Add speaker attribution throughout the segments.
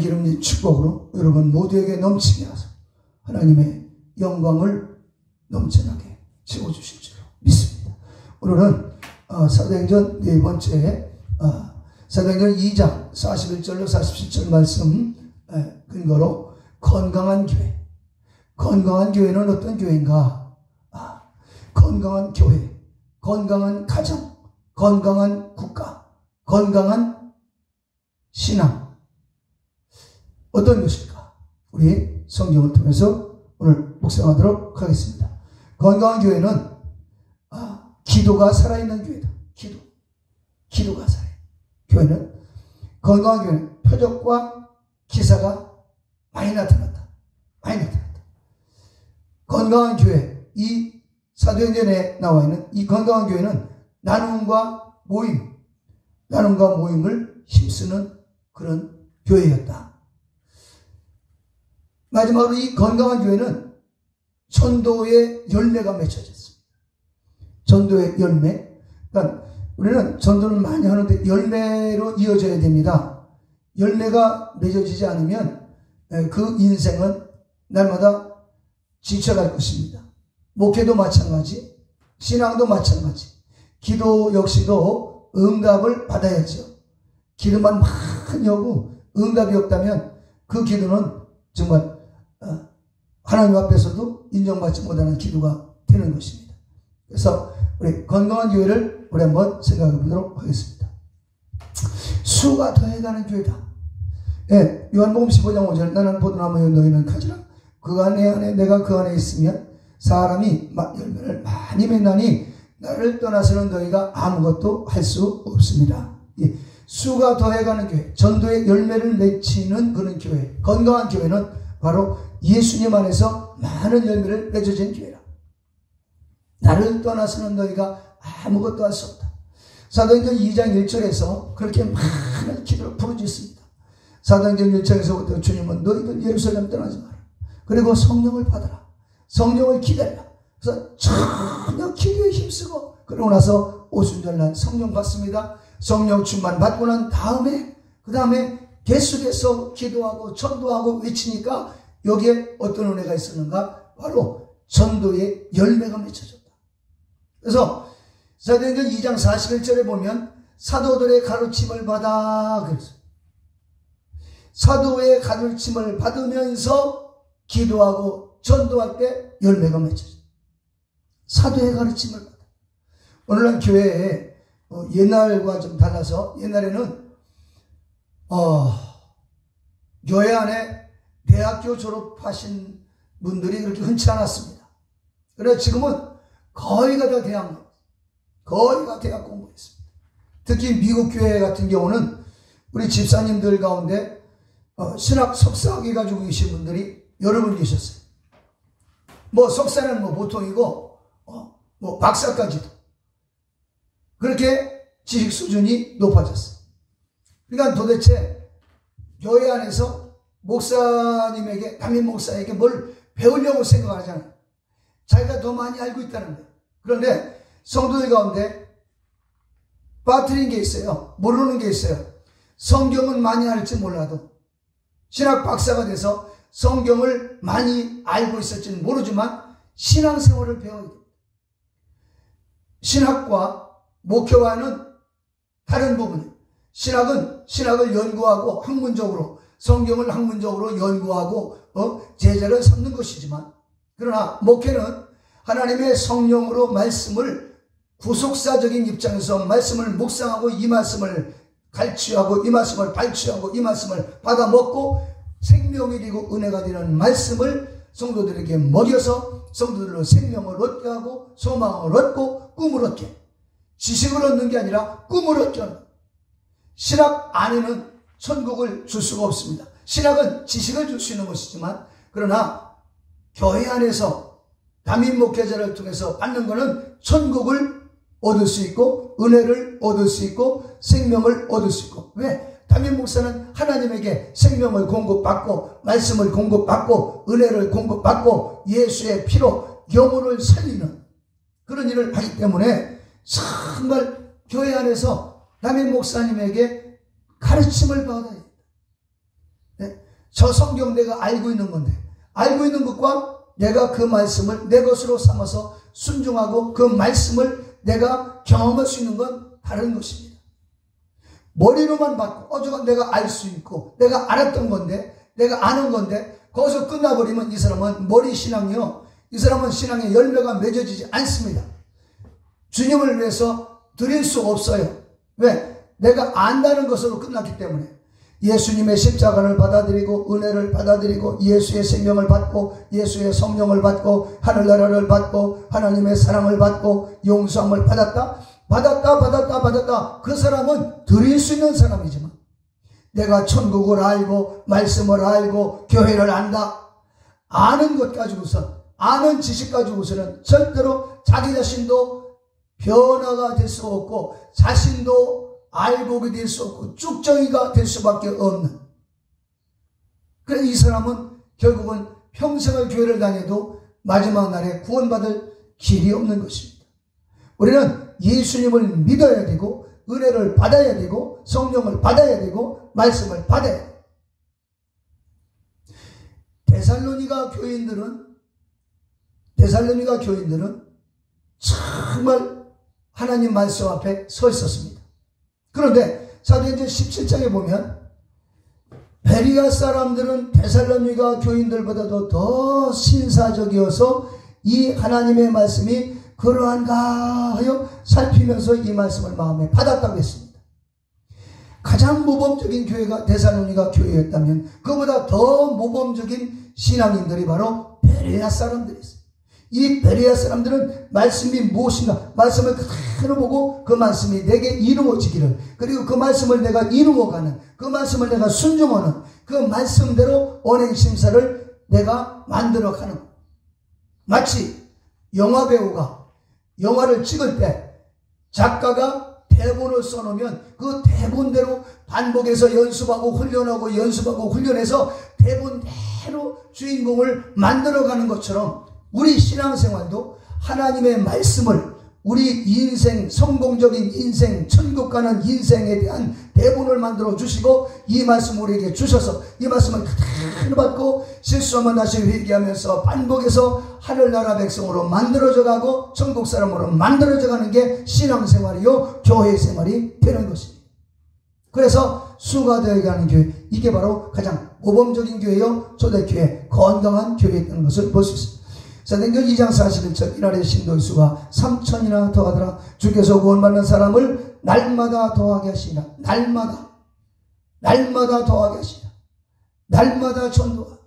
Speaker 1: 기름진 축복으로 여러분 모두에게 넘치게 하소서 하나님의 영광을 넘쳐나게 채워주실 줄로 믿습니다. 오늘은 사도행전 네 번째 사도행전 2장 41절로 47절 말씀 근거로 건강한 교회. 건강한 교회는 어떤 교회인가? 건강한 교회, 건강한 가정, 건강한 국가, 건강한 신앙. 어떤 것일까? 우리 성경을 통해서 오늘 묵상하도록 하겠습니다. 건강한 교회는 기도가 살아있는 교회다. 기도가 살아있는 교회는, 건강한 교회는 표적과 기사가 많이 나타났다. 건강한 교회, 이 사도행전에 나와 있는 이 건강한 교회는 나눔과 모임을 힘쓰는 그런 교회였다. 마지막으로 이 건강한 교회는 전도의 열매가 맺혀졌습니다. 전도의 열매. 그러니까 우리는 전도를 많이 하는데 열매로 이어져야 됩니다. 열매가 맺어지지 않으면 그 인생은 날마다 지쳐갈 것입니다. 목회도 마찬가지, 신앙도 마찬가지, 기도 역시도 응답을 받아야죠. 기도만 많이 하고 응답이 없다면 그 기도는 정말 하나님 앞에서도 인정받지 못하는 기도가 되는 것입니다. 그래서 우리 건강한 교회를 우리 한번 생각해 보도록 하겠습니다. 수가 더해가는 교회다. 예, 요한복음 15장 5절 나는 포도나무여 너희는 가지라. 그 안에 내가 그 안에 있으면 사람이 열매를 많이 맺나니 나를 떠나서는 너희가 아무것도 할 수 없습니다. 예, 수가 더해가는 교회, 전도의 열매를 맺히는 그런 교회, 건강한 교회는 바로 예수님 안에서 많은 열매를 맺어진 교회라. 나를 떠나서는 너희가 아무것도 할 수 없다. 사도행전 2장 1절에서 그렇게 많은 기도를 부르짖습니다. 사도행전 1장에서부터 주님은 너희들 예루살렘 떠나지 마라. 그리고 성령을 받아라. 성령을 기다려라. 그래서 전혀 기도에 힘쓰고 그러고 나서 오순절날 성령 받습니다. 성령 충만 받고 난 다음에 그 다음에 계속해서 기도하고 전도하고 외치니까 여기에 어떤 은혜가 있었는가? 바로 전도의 열매가 맺혀졌다. 그래서 사도행전 2장 41절에 보면 사도들의 가르침을 받아 그랬어요. 사도의 가르침을 받으면서 기도하고 전도할 때 열매가 맺혀져요. 사도의 가르침을 받아. 오늘날 교회에 옛날과 좀 달라서 옛날에는 교회 안에 대학교 졸업하신 분들이 그렇게 흔치 않았습니다. 그래서 지금은 거의가 다 대학 공부했습니다. 특히 미국 교회 같은 경우는 우리 집사님들 가운데 신학 석사학위 가지고 계신 분들이 여러 분 계셨어요. 석사는 보통이고 박사까지도 그렇게 지식 수준이 높아졌어요. 그러니까 도대체 교회 안에서 목사님에게, 담임 목사에게 뭘 배우려고 생각하잖아요. 자기가 더 많이 알고 있다는 거예요. 그런데 성도들 가운데 빠뜨린 게 있어요. 모르는 게 있어요. 성경은 많이 알지 몰라도 신학 박사가 돼서 성경을 많이 알고 있을지는 모르지만 신앙생활을 배워야 됩니다. 신학과 목회와는 다른 부분이에요. 신학은 신학을 연구하고 학문적으로, 성경을 학문적으로 연구하고 제자를 삼는 것이지만, 그러나 목회는 하나님의 성령으로 말씀을 구속사적인 입장에서 말씀을 묵상하고 이 말씀을 갈취하고 이 말씀을 발취하고 이 말씀을 받아 먹고 생명이 되고 은혜가 되는 말씀을 성도들에게 먹여서 성도들로 생명을 얻게 하고 소망을 얻고 꿈을 얻게, 지식을 얻는 게 아니라 꿈을 얻게 하는. 신학 안에는 천국을 줄 수가 없습니다. 신학은 지식을 줄 수 있는 것이지만, 그러나 교회 안에서 담임 목회자를 통해서 받는 것은 천국을 얻을 수 있고 은혜를 얻을 수 있고 생명을 얻을 수 있고. 왜? 담임 목사는 하나님에게 생명을 공급받고 말씀을 공급받고 은혜를 공급받고 예수의 피로 영혼을 살리는 그런 일을 하기 때문에 정말 교회 안에서 담임 목사님에게 가르침을 받아야 됩니다. 네? 저 성경 내가 알고 있는 건데, 알고 있는 것과 내가 그 말씀을 내 것으로 삼아서 순종하고 그 말씀을 내가 경험할 수 있는 건 다른 것입니다. 머리로만 받고 저건 내가 알 수 있고 내가 알았던 건데, 내가 아는 건데 거기서 끝나버리면 이 사람은 머리 신앙이요, 이 사람은 신앙의 열매가 맺어지지 않습니다. 주님을 위해서 드릴 수 없어요. 왜? 내가 안다는 것으로 끝났기 때문에. 예수님의 십자가를 받아들이고 은혜를 받아들이고 예수의 생명을 받고 예수의 성령을 받고 하늘나라를 받고 하나님의 사랑을 받고 용서함을 받았다. 그 사람은 드릴 수 있는 사람이지만, 내가 천국을 알고 말씀을 알고 교회를 안다, 아는 것 가지고서, 아는 지식 가지고서는 절대로 자기 자신도 변화가 될 수 없고 자신도 알곡이 될 수 없고 쭉정이가 될 수밖에 없는, 그래서 이 사람은 결국은 평생을 교회를 다녀도 마지막 날에 구원받을 길이 없는 것입니다. 우리는 예수님을 믿어야 되고 은혜를 받아야 되고 성령을 받아야 되고 말씀을 받아야 돼요. 데살로니가 교인들은 정말 하나님 말씀 앞에 서 있었습니다. 그런데 사도행전 17장에 보면 베리아 사람들은 데살로니가 교인들보다도 더 신사적이어서 이 하나님의 말씀이 그러한가 하여 살피면서 이 말씀을 마음에 받았다고 했습니다. 가장 모범적인 교회가 데살로니가 교회였다면 그보다 더 모범적인 신앙인들이 바로 베레아 사람들이었어요. 이 베레아 사람들은 말씀이 무엇인가, 말씀을 그대로 보고 그 말씀이 내게 이루어지기를, 그리고 그 말씀을 내가 이루어가는, 그 말씀을 내가 순종하는, 그 말씀대로 언행심사를 내가 만들어가는, 마치 영화배우가 영화를 찍을 때 작가가 대본을 써놓으면 그 대본대로 반복해서 연습하고 훈련해서 대본대로 주인공을 만들어가는 것처럼 우리 신앙생활도 하나님의 말씀을, 우리 인생, 성공적인 인생, 천국 가는 인생에 대한 대본을 만들어 주시고 이 말씀 우리에게 주셔서 이 말씀을 그대로 받고 실수하면 다시 회개하면서 반복해서 하늘나라 백성으로 만들어져 가고 천국 사람으로 만들어져 가는 게 신앙생활이요 교회 생활이 되는 것입니다. 그래서 수가 되어가는 교회, 이게 바로 가장 모범적인 교회요 초대교회, 건강한 교회였다는 것을 볼 수 있습니다. 사도행전 2장 41절, 이날의 신도의 수가 3,000이나 더하더라. 주께서 구원받는 사람을 날마다 더하게 하시나, 날마다 더하게 하시나, 날마다 전도하고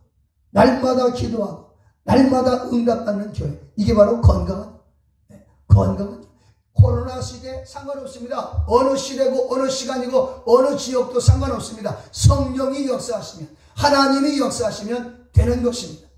Speaker 1: 날마다 기도하고 날마다 응답받는 교회, 이게 바로 건강한 코로나 시대 상관없습니다. 어느 시대고 어느 시간이고 어느 지역도 상관없습니다. 성령이 역사하시면, 하나님이 역사하시면 되는 것입니다.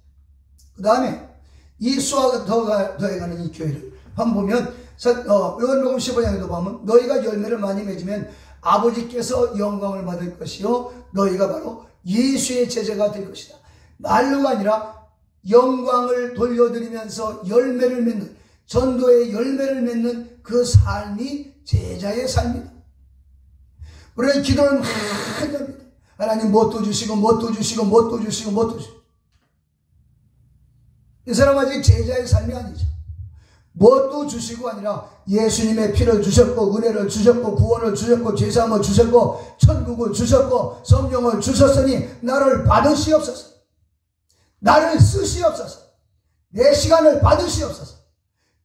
Speaker 1: 그 다음에 이 수가 더해가는 이 교회를 한번 보면 요한복음 15장에도 보면 너희가 열매를 많이 맺으면 아버지께서 영광을 받을 것이요 너희가 바로 예수의 제자가 될 것이다. 말로가 아니라 영광을 돌려드리면서 열매를 맺는, 전도의 열매를 맺는 그 삶이 제자의 삶이다. 우리는 기도를 많이 합니다. 하나님 뭣도 주시고 이 사람 아직 제자의 삶이 아니죠. 뭣도 주시고 아니라 예수님의 피를 주셨고 은혜를 주셨고 구원을 주셨고 죄사함을 주셨고 천국을 주셨고 성령을 주셨으니 나를 받으시옵소서, 나를 쓰시옵소서, 내 시간을 받으시옵소서.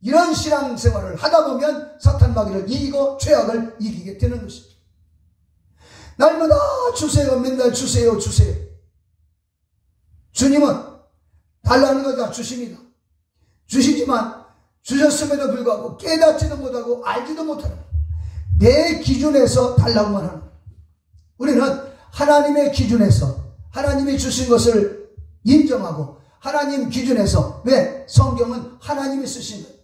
Speaker 1: 이런 신앙생활을 하다 보면 사탄 마귀를 이기고 죄악을 이기게 되는 것입니다. 날마다 주세요, 맨날 주세요. 주님은 달라는 거 다 주십니다. 주시지만 주셨음에도 불구하고 깨닫지도 못하고 알지도 못하는, 내 기준에서 달라고만 하는, 우리는 하나님의 기준에서 하나님이 주신 것을 인정하고 하나님 기준에서, 왜? 성경은 하나님이 쓰신 거예요.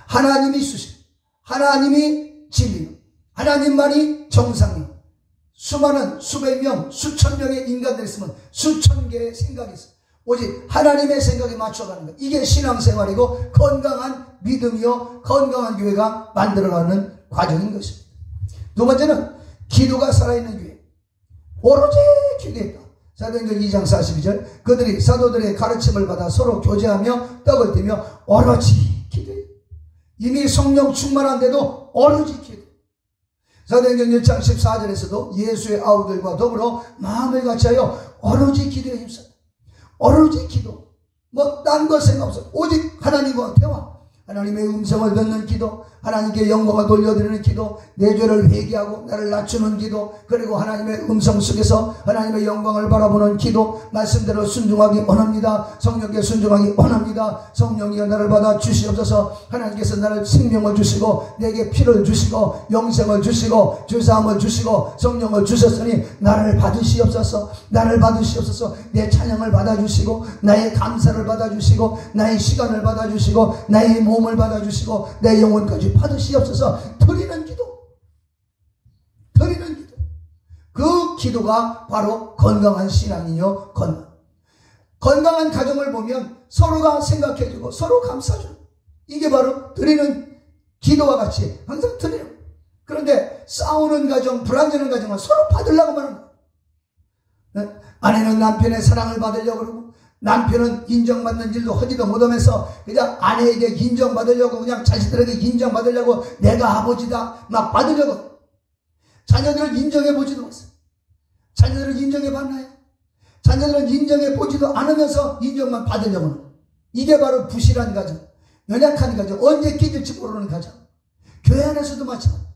Speaker 1: 하나님이 쓰신, 하나님이 진리요, 하나님만이 정상이요. 수많은 수백 명, 수천 명의 인간들이 있으면 수천 개의 생각이 있어요. 오직 하나님의 생각에 맞춰가는 것, 이게 신앙생활이고 건강한 믿음이요 건강한 교회가 만들어가는 과정인 것입니다. 두 번째는 기도가 살아있는 교회, 오로지 기도했다. 사도행전 2장 42절 그들이 사도들의 가르침을 받아 서로 교제하며 떡을 떼며 오로지 기도해. 이미 성령 충만한데도 오로지 기도. 사도행전 1장 14절에서도 예수의 아우들과 더불어 마음을 같이하여 오로지 기도에 힘썼다. 오로지 기도. 뭐 딴 거 생각 없어. 오직 하나님과 대화. 하나님의 음성을 듣는 기도, 하나님께 영광을 돌려드리는 기도, 내 죄를 회개하고 나를 낮추는 기도, 그리고 하나님의 음성 속에서 하나님의 영광을 바라보는 기도, 말씀대로 순종하기 원합니다. 성령께 순종하기 원합니다. 성령이여 나를 받아 주시옵소서. 하나님께서 나를 생명을 주시고 내게 피를 주시고 영생을 주시고 주사함을 주시고 성령을 주셨으니 나를 받으시옵소서. 나를 받으시옵소서. 내 찬양을 받아주시고 나의 감사를 받아주시고 나의 시간을 받아주시고 나의 몸을 받아주시고 내 영혼까지 받으시옵소서. 드리는 기도. 드리는 기도. 그 기도가 바로 건강한 신앙이요. 건강한 가정을 보면 서로가 생각해주고 서로 감싸주고 이게 바로 드리는 기도와 같이 항상 드려요. 그런데 싸우는 가정, 불안정한 가정은 서로 받으려고만 합니다. 아내는 남편의 사랑을 받으려고 그러고 남편은 인정받는 일도 하지도 못하면서 그냥 아내에게 인정받으려고 그냥 자식들에게 인정받으려고 내가 아버지다 막 받으려고 자녀들을 인정해보지도 못했어요. 자녀들을 인정해봤나요? 자녀들은 인정해보지도 않으면서 인정만 받으려고 하는 거예요. 이게 바로 부실한 가정, 연약한 가정, 언제 깨질지 모르는 가정. 교회 안에서도 마찬가지입니다.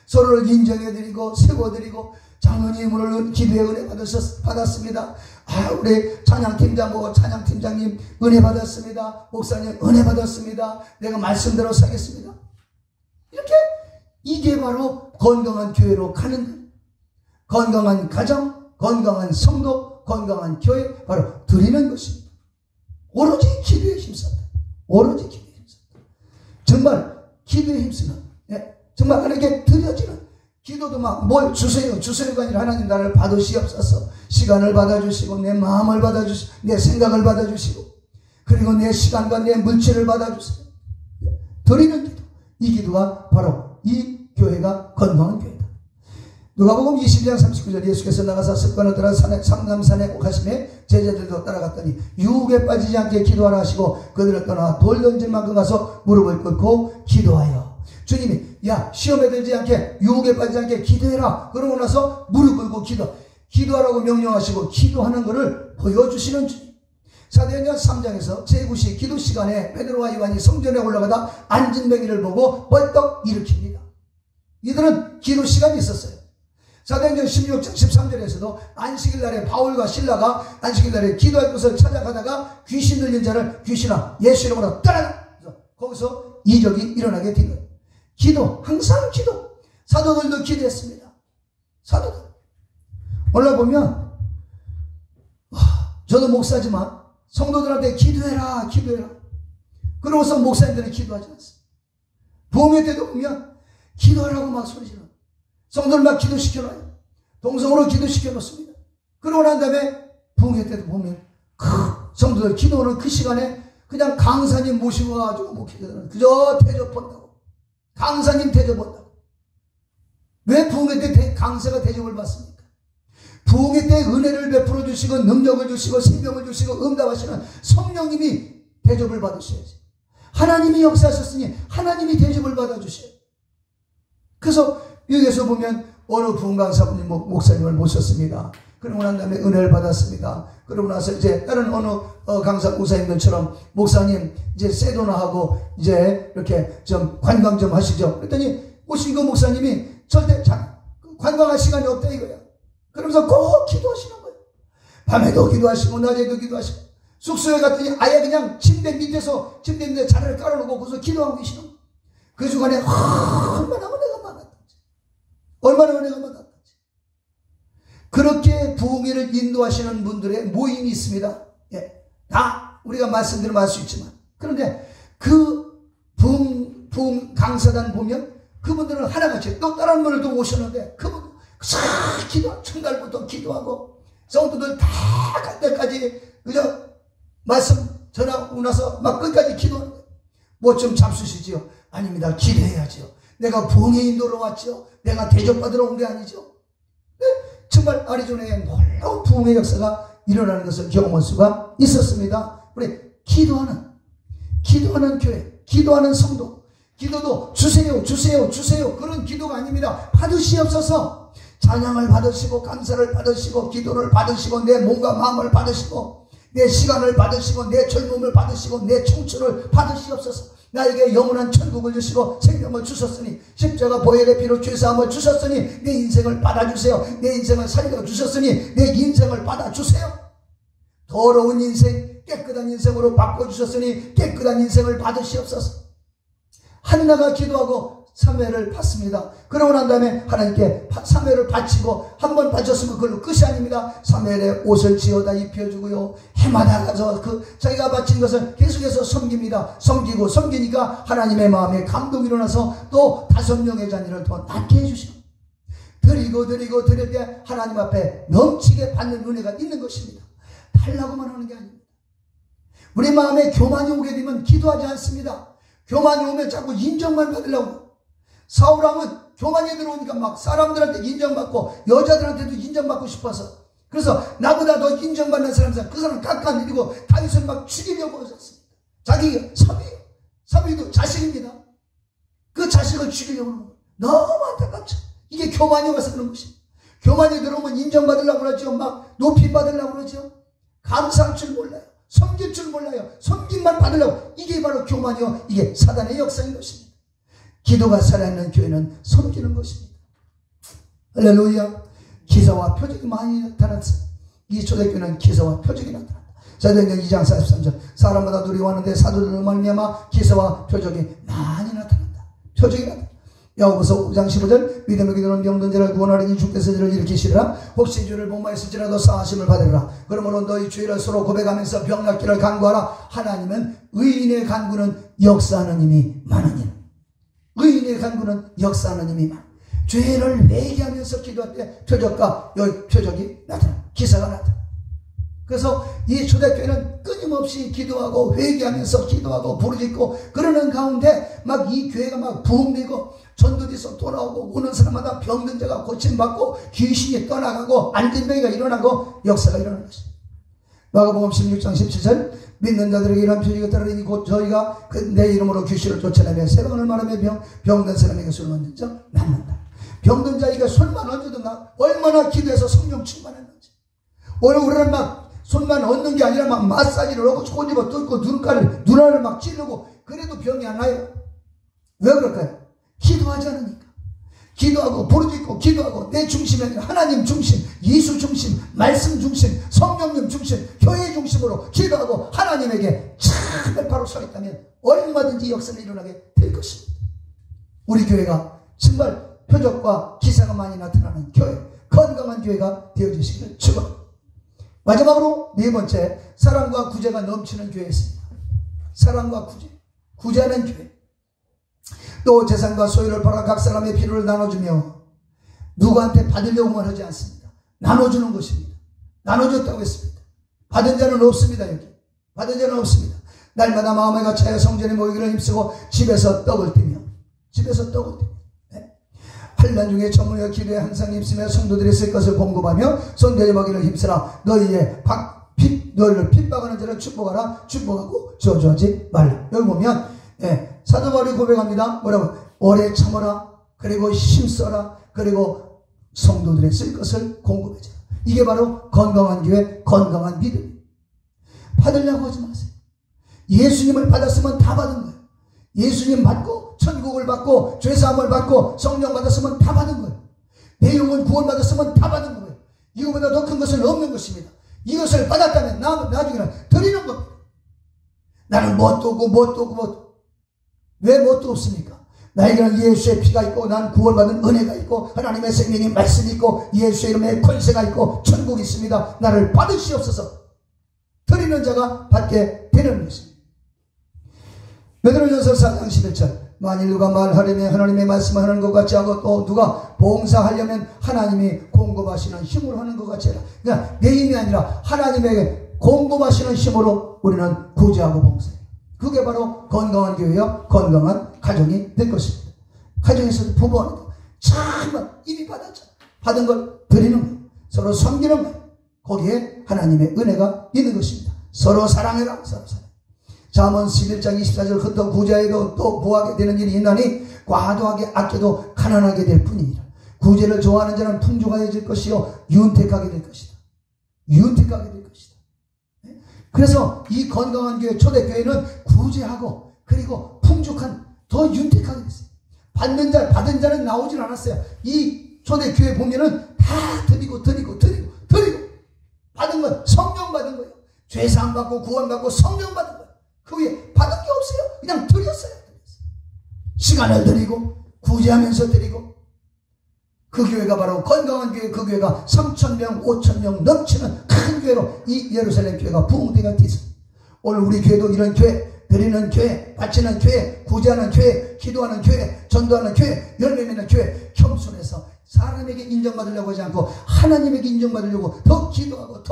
Speaker 1: 서로를 인정해드리고 세워드리고 장로님 오늘 기도의 은혜 받았습니다. 우리 찬양팀장 보고 찬양팀장님 은혜 받았습니다. 목사님 은혜 받았습니다. 내가 말씀대로 살겠습니다. 이렇게 이게 바로 건강한 교회로 가는 거예요. 건강한 가정, 건강한 성도, 건강한 교회 바로 드리는 것입니다. 오로지 기도에 힘썼다. 오로지 기도에 힘썼다. 정말 기도에 힘쓰는 정말 하나님께 드려지는 기도도 막 뭘 주세요가 아니라 하나님 나를 받으시옵소서. 시간을 받아주시고 내 마음을 받아주시고 내 생각을 받아주시고 그리고 내 시간과 내 물질을 받아주세요. 드리는 기도. 이 기도가 바로 이 교회가 건강한 교회다. 누가복음 20장 39절 예수께서 나가서 습관을 따라 상남산에 가시매 제자들도 따라갔더니 유혹에 빠지지 않게 기도하라 하시고 그들을 떠나 돌 던질 만큼 가서 무릎을 꿇고 기도하여 주님이 시험에 들지 않게 유혹에 빠지지 않게 기도해라. 그러고 나서 무릎 꿇고 기도하라고 명령하시고 기도하는 것을 보여주시는 주님. 사도행전 3장에서 제9시 기도 시간에 베드로와 요한이 성전에 올라가다 앉은 맹인을 보고 벌떡 일으킵니다. 이들은 기도 시간이 있었어요. 사도행전 16장 13절에서도 안식일 날에 바울과 실라가 안식일 날에 기도할 곳을 찾아가다가 귀신 들린 자를 귀신아 예수 이름으로 떠나라. 거기서 이적이 일어나게 된 거예요. 기도, 항상 기도. 사도들도 기도했습니다. 사도들. 오늘 보면 저도 목사지만 성도들한테 기도해라. 그러고서 목사님들은 기도하지 않습니다. 부흥회 때도 보면 기도하라고 막 소리 질러요. 성도들 막 기도시켜놔요. 동성으로 기도시켜놓습니다. 그러고 난 다음에 부흥회 때도 보면 성도들 기도하는 그 시간에 그냥 강사님 모시고 와가지고 목회자들은 그저 대접한다고. 강사님 대접한다고. 왜 부흥회 때 강사가 대접을 받습니까? 부흥회 때 은혜를 베풀어 주시고 능력을 주시고 생명을 주시고 응답하시는 성령님이 대접을 받으셔야지. 하나님이 역사하셨으니 하나님이 대접을 받아주셔요. 그래서 여기에서 보면 어느 부흥강사분이 목사님을 모셨습니다. 그러고 난 다음에 은혜를 받았습니다. 그러고 나서 이제 다른 어느 강사 목사님들처럼 목사님 이제 세도나 하고 이제 이렇게 좀 관광 좀 하시죠. 그랬더니 오신 그 목사님이 절대 관광할 시간이 없다 이거야. 그러면서 꼭 기도하시는 거예요. 밤에도 기도하시고 낮에도 기도하시고 숙소에 갔더니 아예 그냥 침대 밑에 자리를 깔아놓고 거기서 기도하고 계시는 거예요. 그 주간에 얼마나 은혜가 많았던지. 그렇게 부흥회를 인도하시는 분들의 모임이 있습니다. 다 우리가 말씀드리면 알 수 있지만 그런데 그 부흥 강사단 보면 그분들은 하나같이 또 다른 분을 또 오셨는데 그분 첫날부터 기도하고 성도들 다 갈 때까지 그저 말씀 전하고 나서 막 끝까지 기도하는 거예요. 뭐 좀 잡수시지요? 아닙니다. 기도해야죠. 내가 부흥회 인도로 왔죠. 내가 대접받으러 온 게 아니죠. 정말 아리조나에 놀라운 부흥의 역사가 일어나는 것을 경험할 수가 있었습니다. 우리 기도하는 교회, 기도하는 성도, 기도도 주세요 주세요 주세요 그런 기도가 아닙니다. 받으시옵소서. 찬양을 받으시고 감사를 받으시고 기도를 받으시고 내 몸과 마음을 받으시고 내 시간을 받으시고 내 젊음을 받으시고 내 청춘을 받으시옵소서. 나에게 영원한 천국을 주시고 생명을 주셨으니 십자가 보혈의 피로 죄사함을 주셨으니 내 인생을 받아주세요. 내 인생을 살려주셨으니 내 인생을 받아주세요. 더러운 인생 깨끗한 인생으로 바꿔주셨으니 깨끗한 인생을 받으시옵소서. 한나가 기도하고 사매를 받습니다. 그러고 난 다음에 하나님께 사매를 바치고 한번 바쳤으면 그걸로 끝이 아닙니다. 사매의 옷을 지어다 입혀주고요. 해마다 가서 자기가 바친 것을 계속해서 섬깁니다. 섬기니까 하나님의 마음에 감동이 일어나서 또 5명의 자녀를 더 낳게 해주시고 드리고 드릴 때 하나님 앞에 넘치게 받는 은혜가 있는 것입니다. 달라고만 하는 게 아닙니다. 우리 마음에 교만이 오게 되면 기도하지 않습니다. 교만이 오면 자꾸 인정만 받으려고. 사울왕은 교만이 들어오니까 막 사람들한테 인정받고 여자들한테도 인정받고 싶어서 그래서 나보다 더 인정받는 사람들 그 사람 깎아내리고 다윗을 막 죽이려고 하셨습니다. 자기 사위도 자식입니다. 그 자식을 죽이려고 하는 거예요. 너무 안타깝죠. 이게 교만이 와서 그런 것입니다. 교만이 들어오면 인정받으려고 그러죠. 막 높임 받으려고 그러죠. 감사할 줄 몰라요. 섬길 줄 몰라요. 섬김만 받으려고. 이게 바로 교만이요. 이게 사단의 역사인 것입니다. 기도가 살아있는 교회는 섬기는 것입니다. 할렐루야. 기사와 표적이 많이 나타났어요. 이 초대교회는 기사와 표적이 나타났다. 사도행전 2장 43절 사람마다 두려워하는데 사도들로 말미암아 기사와 표적이 많이 나타난다. 표적이 나타난다. 야고보서 5장 15절 믿음으로 기도하는 병든 자를 구원하려니 주께서 저를 일으키시리라. 혹시 주를 목마했을지라도 사하심을 받으리라. 그러므로 너희 주의를 서로 고백하면서 병 낫기를 간구하라. 하나님은 의인의 간구는 역사하는 힘이 많으니라. 의인의 간구는 역사하는 힘이 많아. 죄를 회개하면서 기도할 때 표적이 나타나. 기사가 나타나. 그래서 이 초대교회는 끊임없이 기도하고 회개하면서 기도하고 부르짖고 그러는 가운데 막 이 교회가 막 부흥되고 전도돼서 돌아오고 오는 사람마다 병든 자가 고침받고 귀신이 떠나가고 안진병이가 일어나고 역사가 일어나는 것입니다. 마가복음 16장 17절 믿는 자들에게 이런 표적이 따르니 곧 저희가 내 이름으로 귀신을 쫓아내며 세방을 말하며 병든 사람에게 손을 얹는 자 낫는다. 병든 자에게 손만 얹어도 얼마나 기도해서 성령 충만했는지. 오늘 우리는 막 손만 얹는 게 아니라 막 마사지를 하고 꼬집어 뚫고 눈알을 막 찌르고 그래도 병이 안 나요. 왜 그럴까요? 기도하지 않으니까. 기도하고 부르짖고 기도하고 내 중심이 아니라 하나님 중심, 예수 중심, 말씀 중심, 성령님 중심, 교회 중심으로 기도하고 하나님에게 참 바로 서 있다면 얼마든지 역사는 일어나게 될 것입니다. 우리 교회가 정말 표적과 기사가 많이 나타나는 교회, 건강한 교회가 되어주시기를 축원합니다. 마지막으로 네 번째, 사랑과 구제가 넘치는 교회였습니다. 사랑과 구제하는 교회. 또 재산과 소유를 팔아 각 사람의 필요를 나눠주며 누구한테 받으려고만 하지 않습니다. 나눠주는 것입니다. 나눠줬다고 했습니다. 받은 자는 없습니다. 여기 받은 자는 없습니다. 날마다 마음에 갇혀야 성전에 모이기를 힘쓰고 집에서 떡을 떼며 네. 환난 중에 전문의 기도에 항상 힘쓰며 성도들이 쓸 것을 공급하며 손대려 먹이를 힘쓰라. 너희를 핍박하는 자를 축복하라. 축복하고 저주하지 말라. 여기 보면 사도 바울이 고백합니다. 뭐라고? 오래 참아라. 그리고 힘써라. 그리고 성도들의 쓸 것을 공급해줘라. 이게 바로 건강한 교회, 건강한 믿음. 받으려고 하지 마세요. 예수님을 받았으면 다 받은 거예요. 예수님 받고 천국을 받고 죄사함을 받고 성령 받았으면 다 받은 거예요. 내 영혼 구원 받았으면 다 받은 거예요. 이거보다 더 큰 것은 없는 것입니다. 이것을 받았다면 나중에는 드리는 겁니다. 나는 뭣도 없고 왜 뭣도 없습니까? 나에게는 예수의 피가 있고 난 구원받은 은혜가 있고 하나님의 생명이 말씀이 있고 예수의 이름에 권세가 있고 천국이 있습니다. 나를 받으시옵소서. 드리는 자가 받게 되는 것입니다. 베드로전서 4장 11절 만일 누가 말하려면 하나님의 말씀을 하는 것 같이 하고 또 누가 봉사하려면 하나님이 공급하시는 힘으로 하는 것 같이 해라. 그러니까 내 힘이 아니라 하나님에게 공급하시는 힘으로 우리는 구제하고 봉사해요. 그게 바로 건강한 교회와 건강한 가정이 될 것입니다. 가정에서도 부부하는 거 정말 이미 받았죠. 받은 걸 드리는 거, 서로 섬기는 거, 거기에 하나님의 은혜가 있는 것입니다. 서로 사랑해라. 서로 사랑해. 잠언 11장 24절 흩어 구제해도 또 구하게 되는 일이 있나니 과도하게 아껴도 가난하게 될 뿐이니라. 구제를 좋아하는 자는 풍족하여질 것이요 윤택하게 될 것이다. 윤택하게 될 것이다. 그래서 이 건강한 교회, 초대교회는 구제하고 그리고 풍족한, 더 윤택하게 됐어요. 받은 자는 나오질 않았어요. 이 초대교회 보면은 다 드리고 받은 건 성령 받은 거예요. 죄사함 받고 구원 받고 성령 받은 거예요. 그 위에 받은 게 없어요. 그냥 드렸어요. 시간을 드리고 구제하면서 드리고, 그 교회가 바로 건강한 교회, 그 교회가 3,000명 5,000명 넘치는 큰 교회로 이 예루살렘 교회가 부흥대가 있습니다. 오늘 우리 교회도 이런 교회, 드리는 교회, 바치는 교회, 구제하는 교회, 기도하는 교회, 전도하는 교회, 열매 맺는 교회, 겸손해서 사람에게 인정받으려고 하지 않고 하나님에게 인정받으려고 더 기도하고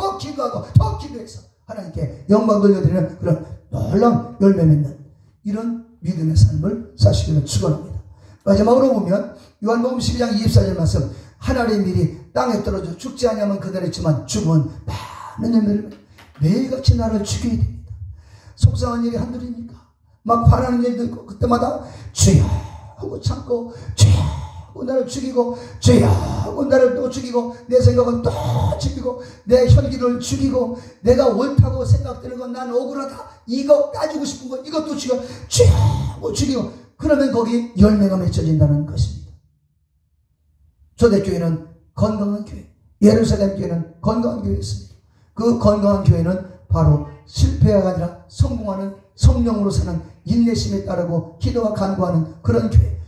Speaker 1: 기도해서 하나님께 영광 돌려드리는 그런 놀라운 열매 맺는 이런 믿음의 삶을 사시기를 축원합니다. 마지막으로 보면 요한복음 12장 24절 말씀, 하나님의 밀이 땅에 떨어져 죽지 않으면 그대로있지만 죽은 많은 열매를 매일같이 나를 죽여야 됩니다. 속상한 일이 한둘입니까? 막 화나는 일도 있고 그때마다 주여 하고 참고, 주여 하고 나를 죽이고, 주여 하고 나를 또 죽이고, 내 생각은 또 죽이고, 내 혈기를 죽이고, 내가 옳다고 생각되는 건 난 억울하다, 이거 따지고 싶은 건 이것도 죽여, 주여 하고 죽이고, 그러면 거기 열매가 맺혀진다는 것입니다. 초대교회는 건강한 교회, 예루살렘 교회는 건강한 교회였습니다. 그 건강한 교회는 바로 실패가 아니라 성공하는, 성령으로 사는, 인내심에 따르고 기도와 간구하는 그런 교회.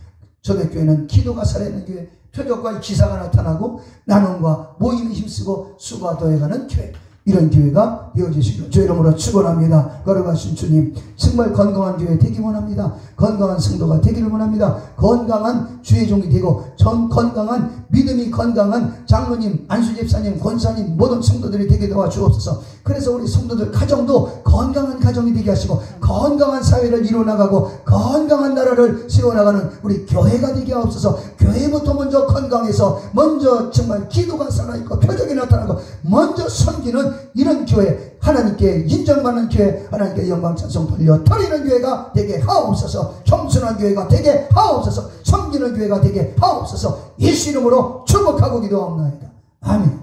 Speaker 1: 초대교회는 기도가 살아있는 교회, 표적과 기사가 나타나고 나눔과 모임에 힘쓰고 수고가 더해가는 교회. 이런 교회가 되어주시기를 주 이름으로 축원합니다. 거룩하신 주님, 정말 건강한 교회 되기 원합니다. 건강한 성도가 되기를 원합니다. 건강한 주의 종이 되고 건강한 믿음이 건강한 장로님, 안수집사님, 권사님, 모든 성도들이 되게 도와주옵소서. 그래서 우리 성도들 가정도 건강한 가정이 되게 하시고 건강한 사회를 이루어나가고 건강한 나라를 세워나가는 우리 교회가 되게 하옵소서. 교회부터 먼저 건강해서 먼저 정말 기도가 살아있고 표적이 나타나고 먼저 섬기는 이런 교회, 하나님께 인정받는 교회, 하나님께 영광 찬송 돌려 드리는 교회가 되게 하옵소서. 겸손한 교회가 되게 하옵소서. 섬기는 교회가 되게 하옵소서. 예수 이름으로 축복하고 기도하옵나이다. 아멘.